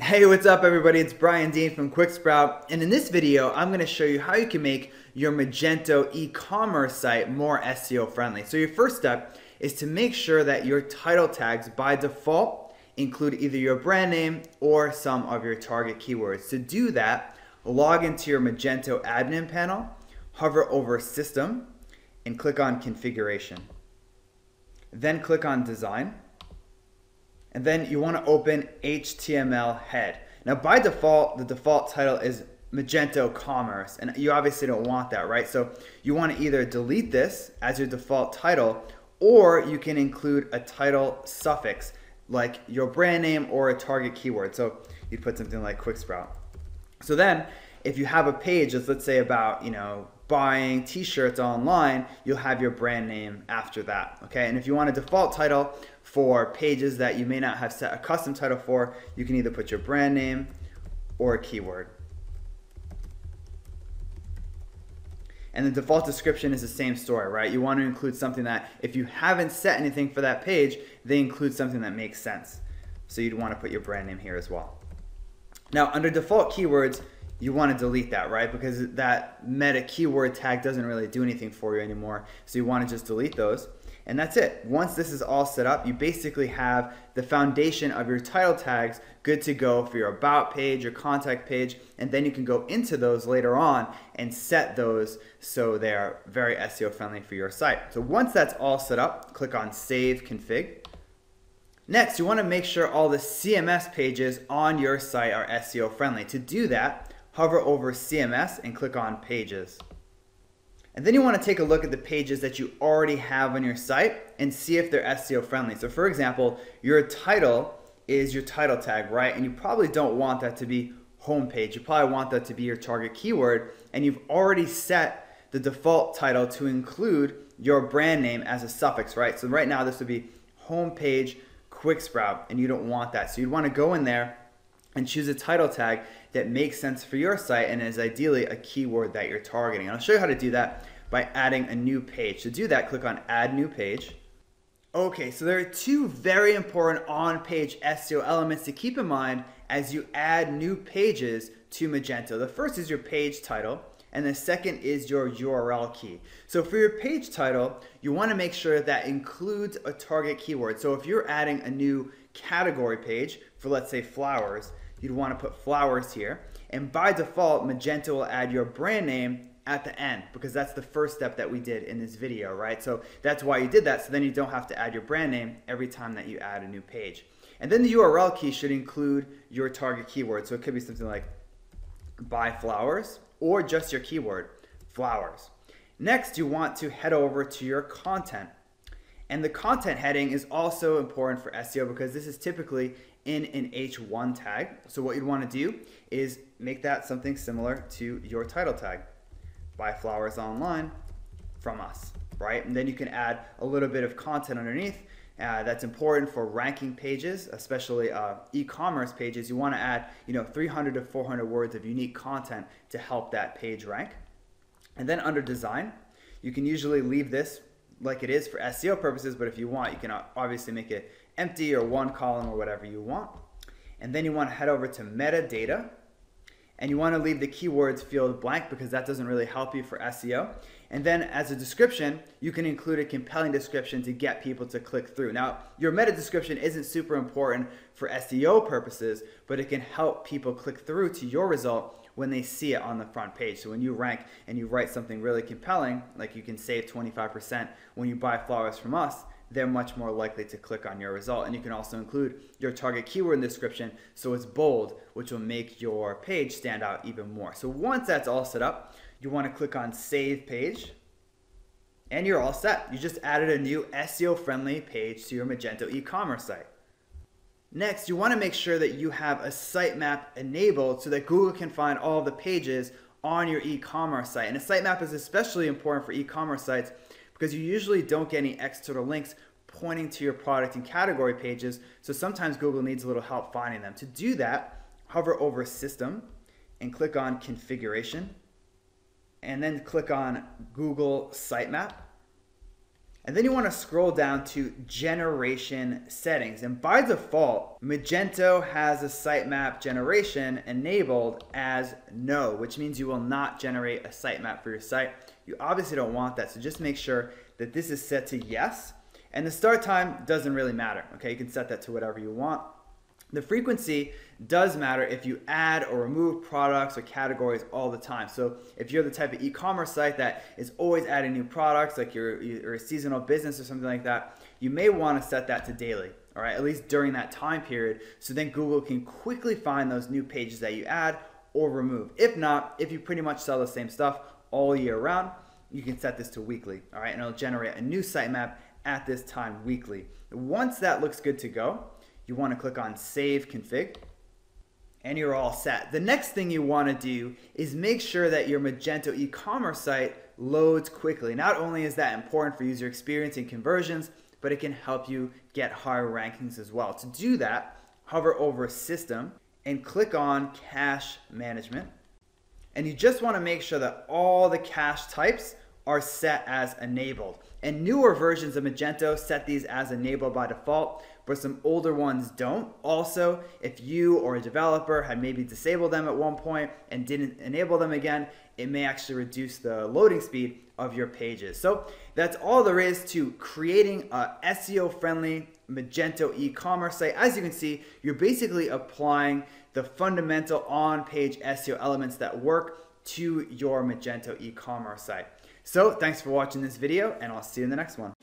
Hey, what's up everybody? It's Brian Dean from QuickSprout, and in this video I'm going to show you how you can make your Magento e-commerce site more SEO friendly. So your first step is to make sure that your title tags by default include either your brand name or some of your target keywords. To do that, log into your Magento admin panel, hover over System, and click on Configuration. Then click on Design. And then you want to open HTML head. Now by default, the default title is Magento Commerce, and you obviously don't want that, right? So you want to either delete this as your default title, or you can include a title suffix like your brand name or a target keyword. So you'd put something like QuickSprout. So then if you have a page that's, let's say, about, buying t-shirts online, you'll have your brand name after that, okay? And if you want a default title for pages that you may not have set a custom title for, you can either put your brand name or a keyword. And the default description is the same story, right? You want to include something that, if you haven't set anything for that page, they include something that makes sense. So you'd want to put your brand name here as well. Now, under default keywords, you want to delete that, right? Because that meta keyword tag doesn't really do anything for you anymore. So you want to just delete those. And that's it. Once this is all set up, you basically have the foundation of your title tags good to go for your about page, your contact page, and then you can go into those later on and set those so they're very SEO friendly for your site. So once that's all set up, click on Save Config. Next, you want to make sure all the CMS pages on your site are SEO friendly. To do that, hover over CMS and click on Pages. And then you want to take a look at the pages that you already have on your site and see if they're SEO friendly. So for example, your title is your title tag, right? And you probably don't want that to be homepage. You probably want that to be your target keyword, and you've already set the default title to include your brand name as a suffix, right? So right now this would be homepage QuickSprout, and you don't want that. So you'd want to go in there and choose a title tag that makes sense for your site and is ideally a keyword that you're targeting. And I'll show you how to do that by adding a new page. To do that, click on Add New Page. Okay, so there are two very important on-page SEO elements to keep in mind as you add new pages to Magento. The first is your page title, and the second is your URL key. So for your page title, you want to make sure that includes a target keyword. So if you're adding a new category page for, let's say, flowers, you'd want to put flowers here. And by default, Magento will add your brand name at the end because that's the first step that we did in this video, right? So that's why you did that, so then you don't have to add your brand name every time that you add a new page. And then the URL key should include your target keyword. So it could be something like buy flowers or just your keyword, flowers. Next, you want to head over to your content. And the content heading is also important for SEO because this is typically in an H1 tag. So what you'd want to do is make that something similar to your title tag. Buy flowers online from us, right? And then you can add a little bit of content underneath. That's important for ranking pages, especially e-commerce pages. You want to add 300 to 400 words of unique content to help that page rank. And then under design, you can usually leave this like it is for SEO purposes, but if you want, you can obviously make it empty or one column or whatever you want. And then you want to head over to metadata, and you want to leave the keywords field blank because that doesn't really help you for SEO. And then as a description, you can include a compelling description to get people to click through. Now, your meta description isn't super important for SEO purposes, but it can help people click through to your result when they see it on the front page. So when you rank and you write something really compelling, like you can save 25% when you buy flowers from us, they're much more likely to click on your result. And you can also include your target keyword in the description so it's bold, which will make your page stand out even more. So once that's all set up, you want to click on Save Page, and you're all set. You just added a new SEO-friendly page to your Magento e-commerce site. Next, you want to make sure that you have a sitemap enabled so that Google can find all of the pages on your e-commerce site. And a sitemap is especially important for e-commerce sites because you usually don't get any external links pointing to your product and category pages, so sometimes Google needs a little help finding them. To do that, hover over System and click on Configuration, and then click on Google Sitemap. And then you want to scroll down to generation settings. And by default, Magento has a sitemap generation enabled as no, which means you will not generate a sitemap for your site. You obviously don't want that, so just make sure that this is set to yes. And the start time doesn't really matter, okay? You can set that to whatever you want. The frequency does matter if you add or remove products or categories all the time. So if you're the type of e-commerce site that is always adding new products, like you're a seasonal business or something like that, you may want to set that to daily, all right, at least during that time period, so then Google can quickly find those new pages that you add or remove. If not, if you pretty much sell the same stuff all year round, you can set this to weekly, all right, and it'll generate a new sitemap at this time weekly. Once that looks good to go, you want to click on Save Config, and you're all set. The next thing you want to do is make sure that your Magento e-commerce site loads quickly. Not only is that important for user experience and conversions, but it can help you get higher rankings as well. To do that, hover over System and click on Cache Management. And you just want to make sure that all the cache types are set as enabled. And newer versions of Magento set these as enabled by default, but some older ones don't. Also, if you or a developer had maybe disabled them at one point and didn't enable them again, it may actually reduce the loading speed of your pages. So that's all there is to creating a SEO-friendly Magento e-commerce site. As you can see, you're basically applying the fundamental on-page SEO elements that work to your Magento e-commerce site. So thanks for watching this video, and I'll see you in the next one.